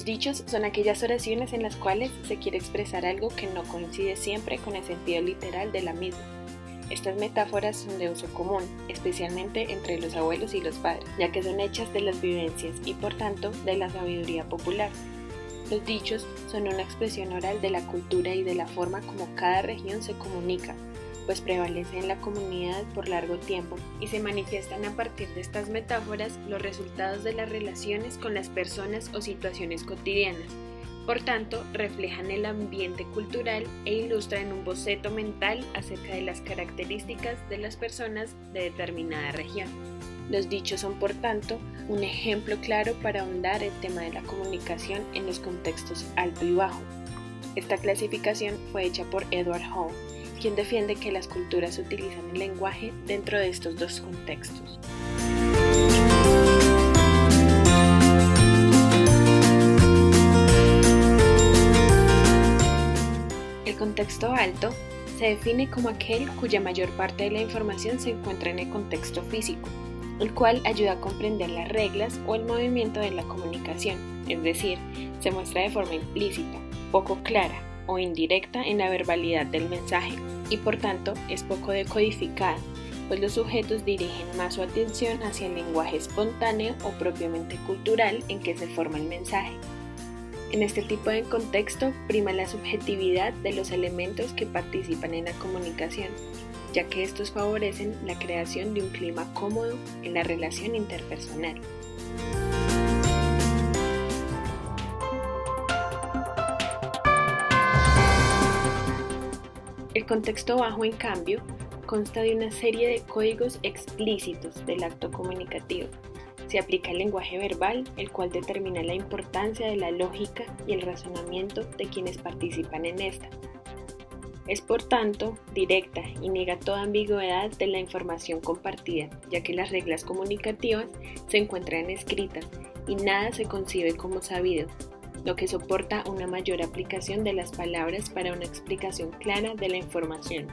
Los dichos son aquellas oraciones en las cuales se quiere expresar algo que no coincide siempre con el sentido literal de la misma. Estas metáforas son de uso común, especialmente entre los abuelos y los padres, ya que son hechas de las vivencias y por tanto de la sabiduría popular. Los dichos son una expresión oral de la cultura y de la forma como cada región se comunica, pues prevalece en la comunidad por largo tiempo y se manifiestan a partir de estas metáforas los resultados de las relaciones con las personas o situaciones cotidianas. Por tanto, reflejan el ambiente cultural e ilustran un boceto mental acerca de las características de las personas de determinada región. Los dichos son, por tanto, un ejemplo claro para ahondar el tema de la comunicación en los contextos alto y bajo. Esta clasificación fue hecha por Edward Hall, quien defiende que las culturas utilizan el lenguaje dentro de estos dos contextos. El contexto alto se define como aquel cuya mayor parte de la información se encuentra en el contexto físico, el cual ayuda a comprender las reglas o el movimiento de la comunicación, es decir, se muestra de forma implícita, poco clara o indirecta en la verbalidad del mensaje y por tanto es poco decodificada, pues los sujetos dirigen más su atención hacia el lenguaje espontáneo o propiamente cultural en que se forma el mensaje. En este tipo de contexto prima la subjetividad de los elementos que participan en la comunicación, ya que estos favorecen la creación de un clima cómodo en la relación interpersonal. El contexto bajo, en cambio, consta de una serie de códigos explícitos del acto comunicativo. Se aplica el lenguaje verbal, el cual determina la importancia de la lógica y el razonamiento de quienes participan en esta. Es por tanto directa y niega toda ambigüedad de la información compartida, ya que las reglas comunicativas se encuentran escritas y nada se concibe como sabido, lo que soporta una mayor aplicación de las palabras para una explicación clara de la información.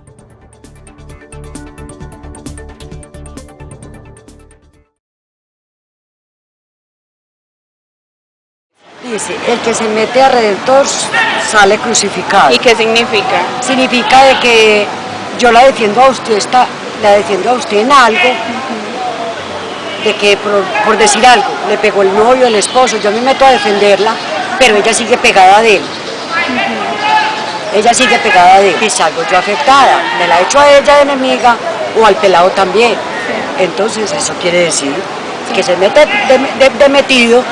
Dice, el que se mete a Redentor sale crucificado. ¿Y qué significa? Significa de que yo la defiendo a usted, en algo, de que por decir algo, le pegó el novio, el esposo, yo me meto a defenderla, pero ella sigue pegada de él. Ella sigue pegada de él. Y salgo yo afectada, me la echo a ella de enemiga o al pelado también. Entonces eso quiere decir que se mete de metido,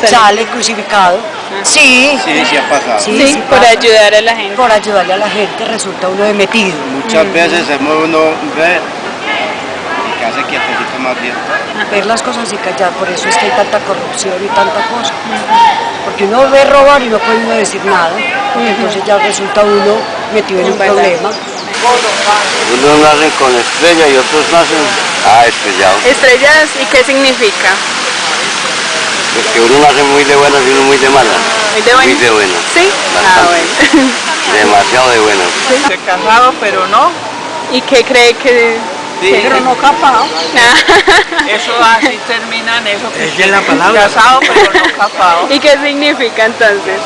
sale crucificado. Sí, sí ha pasado. Sí, por ayudar a la gente. Por ayudarle a la gente resulta uno de metido. Muchas veces uno ve que hace quietecito más bien. Ver las cosas y callar, por eso es que hay tanta corrupción y tanta cosa. Porque uno ve robar y no puede uno decir nada, entonces ya resulta uno metido en un problema. Unos nacen con estrella y otros nacen estrellados. ¿Estrellas y qué significa? Porque uno nace muy de buenas y uno muy de malas. ¿Muy de buenas? Muy de buenas. ¿Sí? Bastante. Bueno. Demasiado de buenas. Estoy casado, pero no. ¿Y qué cree que...? Sí. Pero no capado. Eso así terminan eso. Esa es la palabra. Casado, pero no capado. ¿Y qué significa entonces?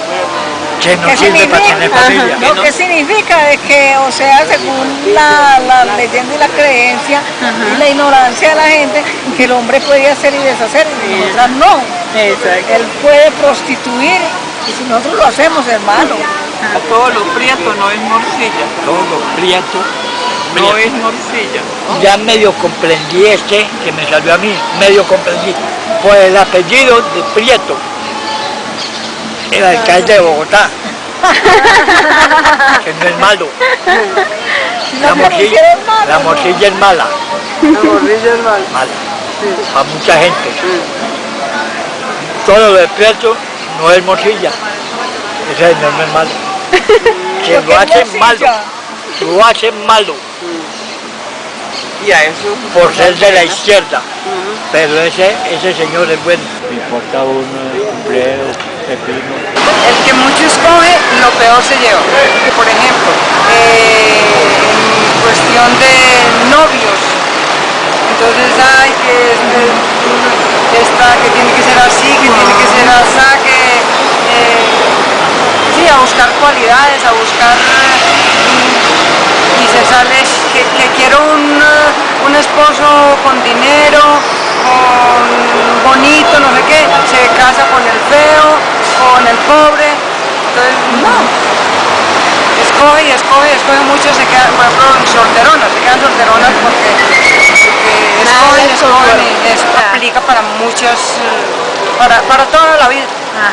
Que no sirve para tener familia. Lo que significa es que, o sea, según la leyenda y la creencia y la ignorancia de la gente, que el hombre puede hacer y deshacer y nosotras no. Exacto. Él puede prostituir y si nosotros lo hacemos, hermano. Todo lo prieto no es morcilla. Todo lo prieto. No es morcilla. Ya medio comprendí que me salió a mí, medio comprendí, por el apellido de Prieto, el alcalde de Bogotá, que no es malo. La morcilla es mala. La morcilla es mala. Mala, para mucha gente. Todo lo de Prieto no es morcilla, ese no es malo. Que lo hacen malo, lo hacen malo. Y a eso Por ser de la izquierda, pero ese señor es bueno. Me importa uno, empleo, pepino. El que mucho escoge, lo peor se lleva. Que por ejemplo, en cuestión de novios, entonces hay que esta que tiene que ser así, que tiene que ser así, que sí, a buscar cualidades, a buscar, y se sale que quiero un esposo con dinero, con bonito, no sé qué, se casa con el feo, con el pobre, entonces no, escoge, muchos se quedan, por ejemplo, solteronas, se quedan solteronas porque escogen y eso aplica para muchas, para toda la vida,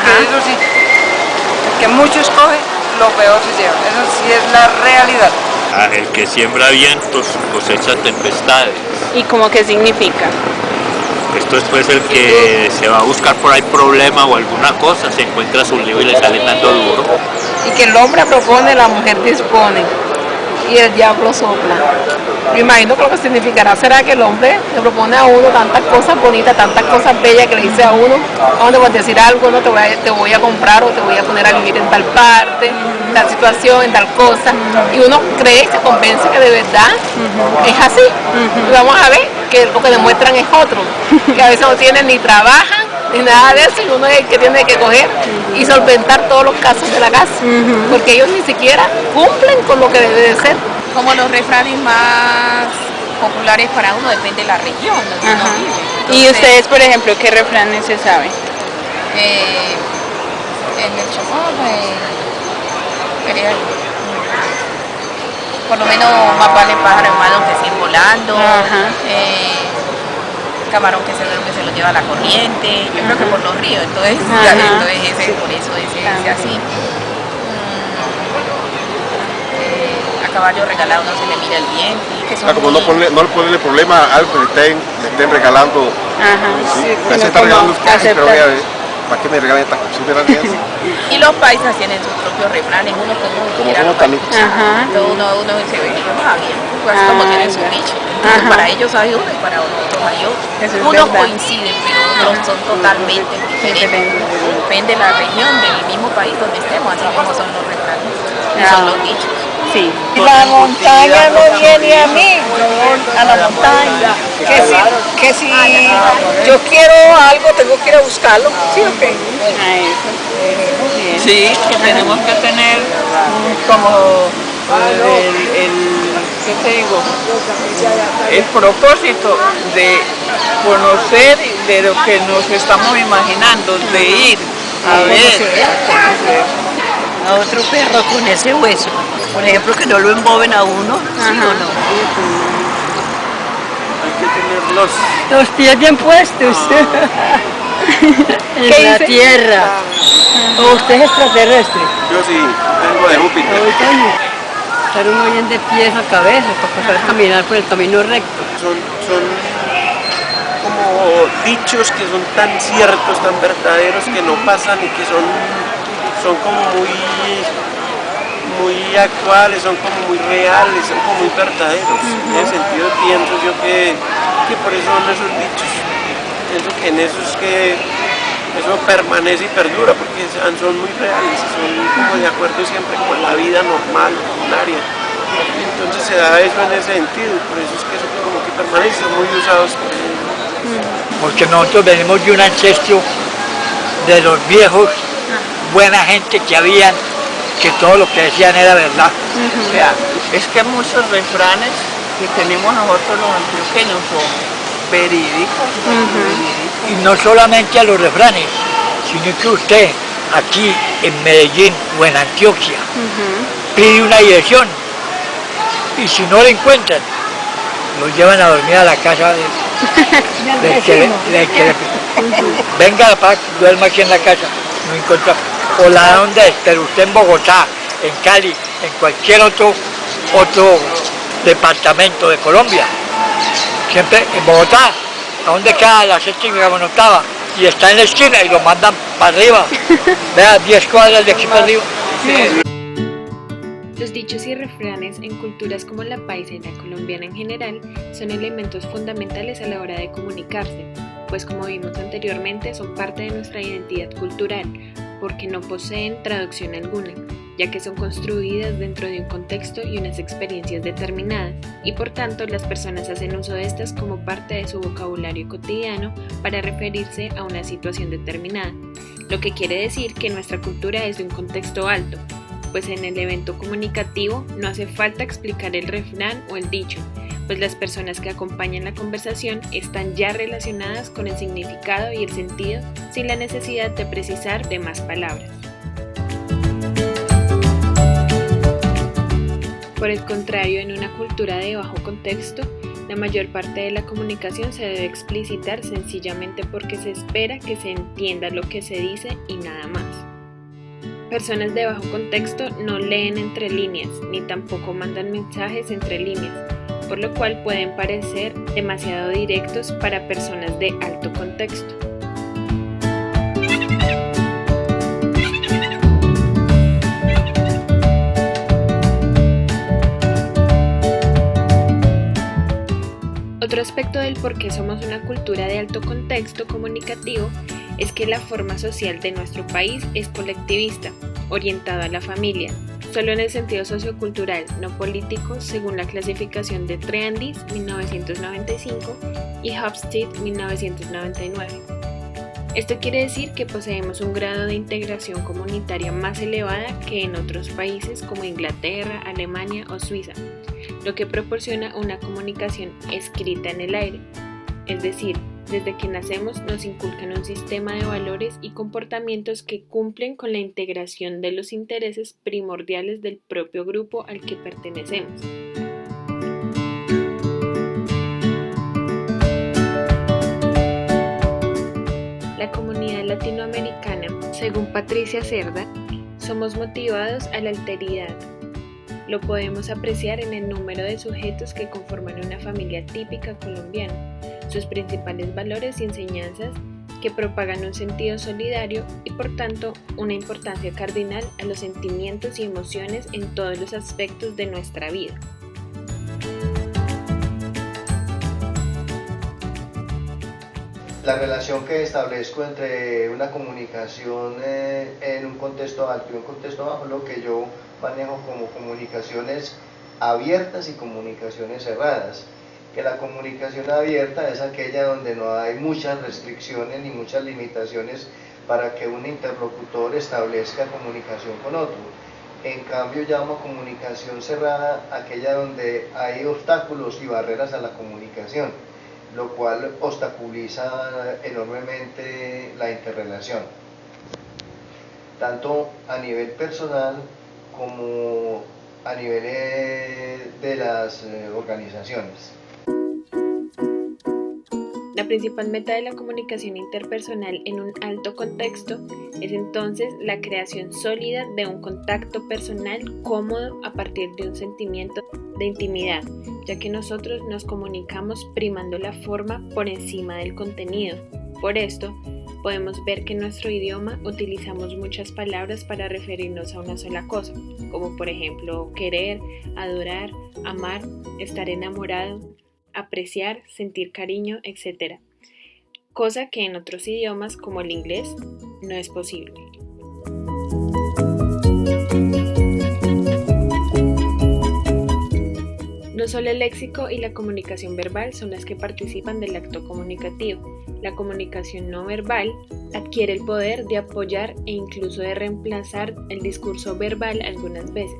que eso sí, el que mucho escoge, lo peor se lleva, eso sí es la realidad. El que siembra vientos cosecha tempestades. ¿Y cómo qué significa? Esto es pues el que se va a buscar por ahí problema o alguna cosa, se encuentra su lío y le sale tanto duro. Y que el hombre propone, la mujer dispone y el diablo sopla. Me imagino que lo que significará será que el hombre le propone a uno tantas cosas bonitas, tantas cosas bellas que le dice a uno, vamos a decir algo, no te voy a comprar o te voy a poner a vivir en tal parte, en tal situación, en tal cosa, y uno cree y se convence que de verdad es así. Y vamos a ver que lo que demuestran es otro, que a veces no tienen ni trabajan ni nada de eso, y uno es el que tiene que coger y solventar todos los casos de la casa, porque ellos ni siquiera cumplen con lo que debe de ser. Como los refranes más populares para uno, depende de la región donde uno vive. ¿Y Entonces, ustedes, por ejemplo, qué refranes se saben? en el Chocó, por lo menos más vale pájaro en mano que 100 volando. Camarón que se lo lleva la corriente. Yo creo que por los ríos, entonces por eso ese así. A caballo regalado no se le mira el diente. Como no ponerle problema a algo que le estén regalando. Me están regalando ustedes, pero voy a ver, ¿para qué me regalan esta cosa? Y los paisas tienen sus propios refranes, uno como somos tan hijos. uno se ve, bien, pues como tienen su nicho. Entonces, para ellos hay uno y para otros hay otro. Unos coinciden, pero otros son totalmente diferentes. Depende de la región, del mismo país donde estemos, así como son los refranes, y son los dichos. Sí. La montaña no viene a mí, a la montaña. Que si yo quiero algo, tengo que ir a buscarlo. ¿Sí o qué? Sí, que tenemos que tener como ¿qué te digo? El propósito de conocer de lo que nos estamos imaginando, de ir a ver. A otro perro con ese hueso, por ejemplo, que no lo emboben a uno, ¿sí o no? Hay que tener los pies bien puestos en la tierra. ¿O usted es extraterrestre? Yo sí, vengo de Júpiter. Estar uno bien de pies a cabeza para poder caminar por el camino recto. Son como dichos que son tan ciertos, tan verdaderos, que no pasan y que son como muy actuales, son como muy reales, son como muy verdaderos. En ese sentido pienso yo que por eso son esos dichos. Pienso que en eso es que eso permanece y perdura, porque son muy reales, son como de acuerdo siempre con la vida normal, ordinaria. Entonces se da eso en ese sentido, por eso es que eso como que permanece, son muy usados por ellos. Porque nosotros venimos de un ancestro de los viejos, buena gente que habían, que todo lo que decían era verdad. Vea, es que muchos refranes que tenemos nosotros los antioqueños son verídicos. Y no solamente a los refranes, sino que usted aquí en Medellín o en Antioquia pide una dirección y si no la encuentran, lo llevan a dormir a la casa del que venga para duerma aquí en la casa, no encuentra, o la donde es, pero usted en Bogotá, en Cali, en cualquier otro departamento de Colombia, siempre en Bogotá, a donde queda la séptima y la octava, y está en la esquina y lo mandan para arriba, vea, 10 cuadras de aquí para arriba. Los dichos y refranes en culturas como la paisa y la colombiana en general son elementos fundamentales a la hora de comunicarse, pues como vimos anteriormente son parte de nuestra identidad cultural, porque no poseen traducción alguna, ya que son construidas dentro de un contexto y unas experiencias determinadas, y por tanto las personas hacen uso de estas como parte de su vocabulario cotidiano para referirse a una situación determinada. lo que quiere decir que nuestra cultura es de un contexto alto, pues en el evento comunicativo no hace falta explicar el refrán o el dicho, pues las personas que acompañan la conversación están ya relacionadas con el significado y el sentido sin la necesidad de precisar de más palabras. Por el contrario, en una cultura de bajo contexto, la mayor parte de la comunicación se debe explicitar sencillamente porque se espera que se entienda lo que se dice y nada más. Personas de bajo contexto no leen entre líneas, ni tampoco mandan mensajes entre líneas, por lo cual pueden parecer demasiado directos para personas de alto contexto. Otro aspecto del por qué somos una cultura de alto contexto comunicativo es que la forma social de nuestro país es colectivista, orientado a la familia, solo en el sentido sociocultural, no político, según la clasificación de Treandis 1995 y Hofstede 1999. Esto quiere decir que poseemos un grado de integración comunitaria más elevada que en otros países como Inglaterra, Alemania o Suiza, lo que proporciona una comunicación escrita en el aire. Es decir, desde que nacemos nos inculcan un sistema de valores y comportamientos que cumplen con la integración de los intereses primordiales del propio grupo al que pertenecemos. La comunidad latinoamericana, según Patricia Cerda, somos motivados a la alteridad. Lo podemos apreciar en el número de sujetos que conforman una familia típica colombiana, sus principales valores y enseñanzas que propagan un sentido solidario y por tanto una importancia cardinal a los sentimientos y emociones en todos los aspectos de nuestra vida. La relación que establezco entre una comunicación en un contexto alto y un contexto bajo, lo que yo manejo como comunicaciones abiertas y comunicaciones cerradas. Que la comunicación abierta es aquella donde no hay muchas restricciones ni muchas limitaciones para que un interlocutor establezca comunicación con otro. En cambio, llamo comunicación cerrada aquella donde hay obstáculos y barreras a la comunicación, lo cual obstaculiza enormemente la interrelación, tanto a nivel personal como a nivel de las organizaciones. La principal meta de la comunicación interpersonal en un alto contexto es entonces la creación sólida de un contacto personal cómodo a partir de un sentimiento de intimidad, ya que nosotros nos comunicamos primando la forma por encima del contenido. Por esto, podemos ver que en nuestro idioma utilizamos muchas palabras para referirnos a una sola cosa, como por ejemplo querer, adorar, amar, estar enamorado, apreciar, sentir cariño, etc. Cosa que en otros idiomas como el inglés no es posible. No solo el léxico y la comunicación verbal son las que participan del acto comunicativo. La comunicación no verbal adquiere el poder de apoyar e incluso de reemplazar el discurso verbal algunas veces.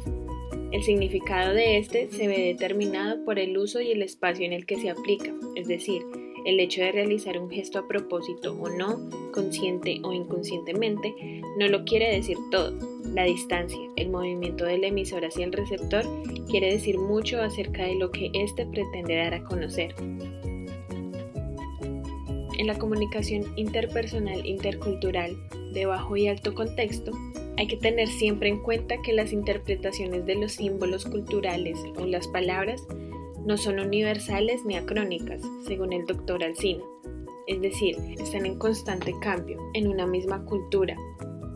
El significado de este se ve determinado por el uso y el espacio en el que se aplica, es decir, el hecho de realizar un gesto a propósito o no, consciente o inconscientemente, no lo quiere decir todo. La distancia, el movimiento del emisor hacia el receptor, quiere decir mucho acerca de lo que éste pretende dar a conocer. En la comunicación interpersonal intercultural de bajo y alto contexto, hay que tener siempre en cuenta que las interpretaciones de los símbolos culturales o las palabras no son universales ni acrónicas, según el Dr. Alsina. Es decir, están en constante cambio en una misma cultura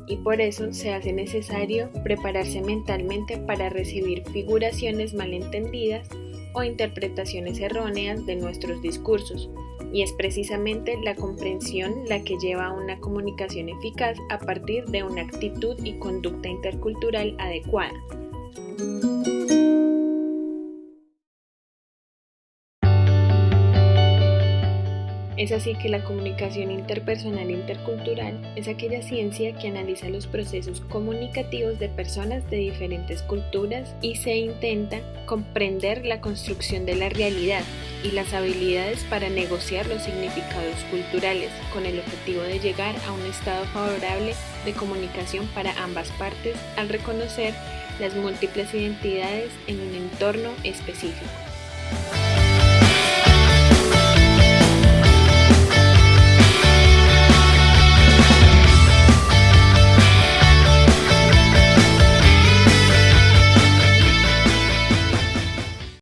y por eso se hace necesario prepararse mentalmente para recibir figuraciones malentendidas o interpretaciones erróneas de nuestros discursos, y es precisamente la comprensión la que lleva a una comunicación eficaz a partir de una actitud y conducta intercultural adecuada. Es así que la comunicación interpersonal e intercultural es aquella ciencia que analiza los procesos comunicativos de personas de diferentes culturas y se intenta comprender la construcción de la realidad y las habilidades para negociar los significados culturales con el objetivo de llegar a un estado favorable de comunicación para ambas partes al reconocer las múltiples identidades en un entorno específico.